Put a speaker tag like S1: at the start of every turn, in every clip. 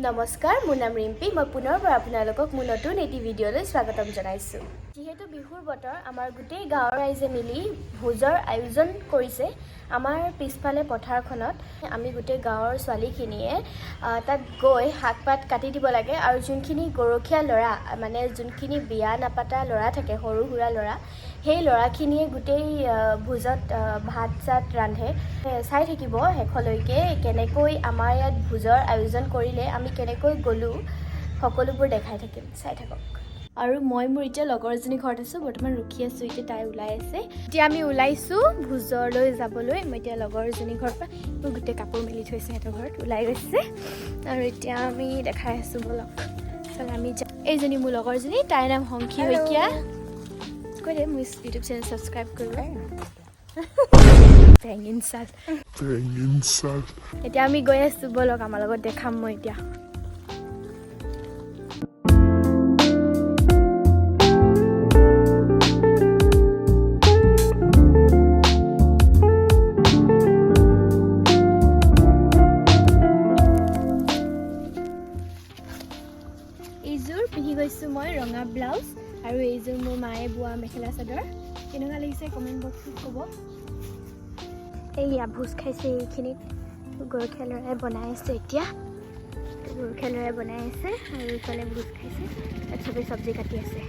S1: নমস্কাৰ, মোৰ নাম ৰিম্পী। মই পুনৰবাৰ আপোনালোকক মোৰ নতুন এটি ভিডিঅ'লৈ স্বাগতম জনাইছোঁ। যিহেতু বিহুৰ বতৰ, আমাৰ গোটেই গাঁৱৰ ৰাইজে মিলি ভোজৰ আয়োজন কৰিছে। আমাৰ পিছফালে পথাৰখনত আমি গোটেই গাঁৱৰ ছোৱালীখিনিয়ে তাত গৈ শাক পাত কাটি দিব লাগে আৰু যোনখিনি গৰখীয়া ল'ৰা মানে যোনখিনি বিয়া নাপাতা ল'ৰা থাকে, সৰু সুৰা ল'ৰা, সেই ল'ৰাখিনিয়ে গোটেই ভোজত ভাত চাত ৰান্ধে। চাই থাকিব শেষলৈকে কেনেকৈ আমাৰ ইয়াত ভোজৰ আয়োজন কৰিলে, আমি কেনেকৈ গ'লোঁ, সকলোবোৰ দেখাই থাকিম, চাই থাকক। আৰু মই মোৰ এতিয়া লগৰ এজনী ঘৰত আছোঁ, বৰ্তমান ৰখি আছোঁ। এতিয়া তাই ওলাই আছে। এতিয়া আমি ওলাইছোঁ ভোজলৈ যাবলৈ। মই এতিয়া লগৰজনী ঘৰৰ পৰা মোৰ গোটেই কাপোৰ মেলি থৈছে, সিহঁতৰ ঘৰত ওলাই গৈছে আৰু এতিয়া আমি দেখাই আছোঁ বলক। আমি এইজনী মোৰ লগৰজনী, তাইৰ নাম সংখী শইকীয়া। কৈ দে মোৰ ইউটিউব চেনেল ছাবস্ক্ৰাইব কৰিব। এতিয়া আমি গৈ আছোঁ বলক, আমাৰ লগত দেখাম মই এতিয়া। এইযোৰ পিন্ধি গৈছোঁ মই ৰঙা ব্লাউজ আৰু এইযোৰ মোৰ মায়ে বোৱা মেখেলা চাদৰ। কেনেকুৱা লাগিছে কমেণ্ট বক্সত ক'ব। এইয়া ভোজ খাইছে, এইখিনিত গৰখীয়া ল'ৰাই বনাই আছে। এতিয়া গৰখীয়া ল'ৰাই বনাই আছে আৰু এইফালে ভোজ খাইছে, তাত চবেই চব্জি কাটি আছে।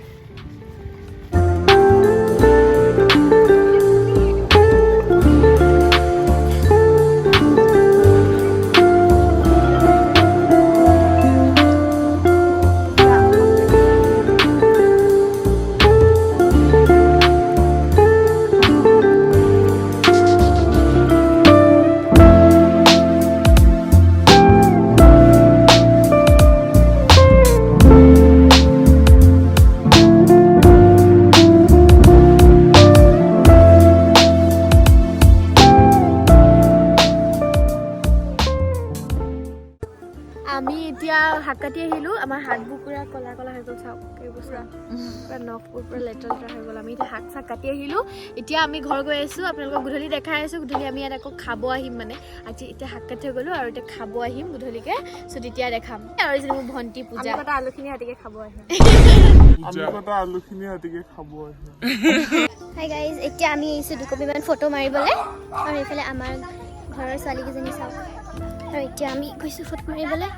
S1: আমি এতিয়া হাত কাটি আহিলোঁ। আমাৰ হাতবোৰ পূৰা ক'লা ক'লা হৈ গ'ল, চাওক এইবোৰ পূৰা নখবোৰ পূৰা লেতেৰা লেতেৰা হৈ গ'ল। আমি এতিয়া শাক চাক কাটি আহিলোঁ। এতিয়া আমি ঘৰ গৈ আছোঁ, আপোনালোকক গধূলি দেখাই আছোঁ। গধূলি আমি ইয়াত আকৌ খাব আহিম, মানে আজি এতিয়া শাক কাটি হৈ গ'লোঁ আৰু এতিয়া খাব আহিম গধূলিকৈ। চ' তেতিয়া দেখাম। আৰু এজনী মোৰ ভণ্টি পূজা, আলুখিনি ৰাতিকৈ খাব আহিম। হাই গাইজ, এতিয়া আমি আহিছোঁ দুকপিমান ফটো মাৰিবলৈ আৰু এইফালে আমাৰ ঘৰৰ ছোৱালীকেইজনী চাওক। আৰু এতিয়া আমি গৈছোঁ ফটো মাৰিবলৈ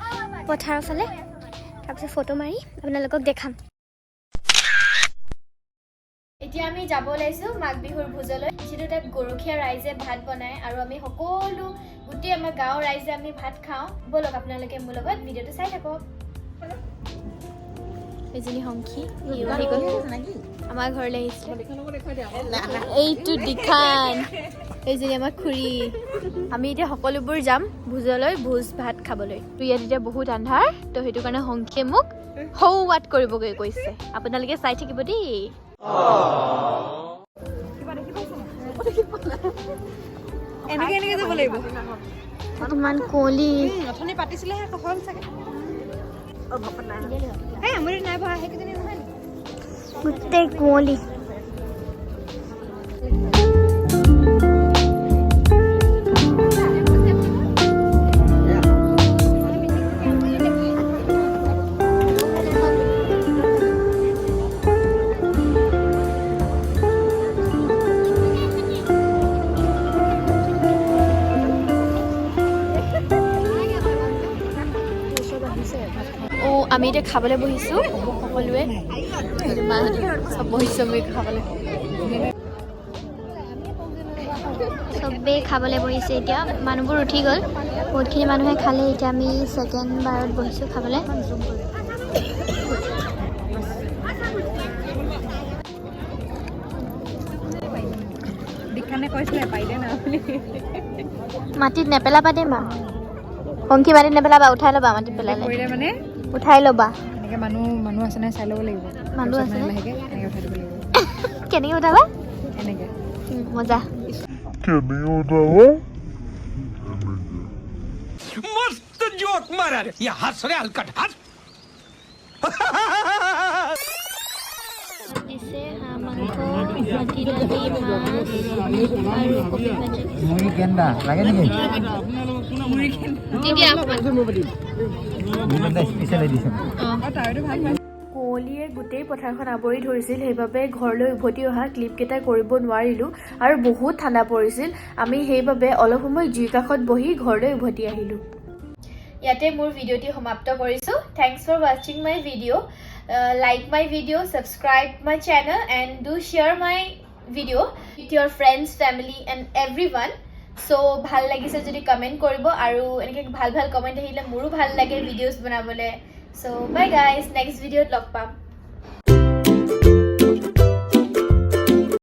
S1: পথাৰৰ ফালে, তাৰপিছত ফটো মাৰি আপোনালোকক দেখাম। এতিয়া আমি যাব ওলাইছোঁ মাঘ বিহুৰ ভোজলৈ, যিহেতু তাত গৰখীয়া ৰাইজে ভাত বনায় আৰু আমি সকলো গোটেই আমাৰ গাঁৱৰ ৰাইজে আমি ভাত খাওঁ। ব'লক আপোনালোকে মোৰ লগত ভিডিঅ'টো চাই থাকক। এজনী সংখী আমাৰ ঘৰলৈ আহিছিলে। এইটো দিখান, এইজনী আমাৰ খুৰী। আমি এতিয়া সকলোবোৰ যাম ভোজলৈ, ভোজ ভাত খাবলৈ। তো ইয়াত এতিয়া বহুত আন্ধাৰ, তো সেইটো কাৰণে সংখীয়ে মোক সৌৱাত কৰিবগৈ কৈছে। আপোনালোকে চাই থাকিব দেই। ইমান কুঁৱলী, গোটেই কুঁৱলী। আমি এতিয়া খাবলৈ বহিছোঁ সকলোৱে, চব বহিছোঁ আমি খাবলৈ। চবেই খাবলৈ বহিছে। এতিয়া মানুহবোৰ উঠি গ'ল, বহুতখিনি মানুহে খালে। এতিয়া আমি ছেকেণ্ড বাৰত বহিছোঁ খাবলৈ। মাটিত নেপেলাবা দেই মা, সংখী মাটিত নেপেলাবা, উঠাই ল'বা। মাটিত পেলালে মানে উঠাই ল'বা। মানুহ আছে নাই চাই ল'ব লাগিব। মানুহ আছে কেনেকৈ উঠাবা, মজা।
S2: मस्त जोक मारा रे ये हंस रे हलकट हंस
S1: दिसे हां মাটি দালি মাছ আৰু কবি ভাজি
S3: মুড়ি কেন্দা লাগে নেকি
S1: তেতিয়া অকণমান
S3: স্পেচিয়েল এডিশ্যন
S1: কুঁৱলীয়ে গোটেই পথাৰখন আৱৰি ধৰিছিল সেইবাবে ঘৰলৈ উভতি অহা ক্লিপকেইটা কৰিব নোৱাৰিলোঁ আৰু বহুত ঠাণ্ডা পৰিছিল আমি সেইবাবে অলপ সময় জুইৰ কাষত বহি ঘৰলৈ উভতি আহিলোঁ ইয়াতে মোৰ ভিডিঅ'টি সমাপ্ত কৰিছোঁ থেংকছ ফৰ ৱাচিং my video' like my video' subscribe my channel and do share my video' with your friends family and everyone so' ভাল লাগিছে যদি কমেণ্ট কৰিব আৰু এনেকৈ ভাল ভাল কমেণ্ট আহিলে মোৰো ভাল লাগে ভিডিঅ'জ বনাবলৈ চ' বাই গাইজ নেক্সট ভিডিঅ'ত লগ পাম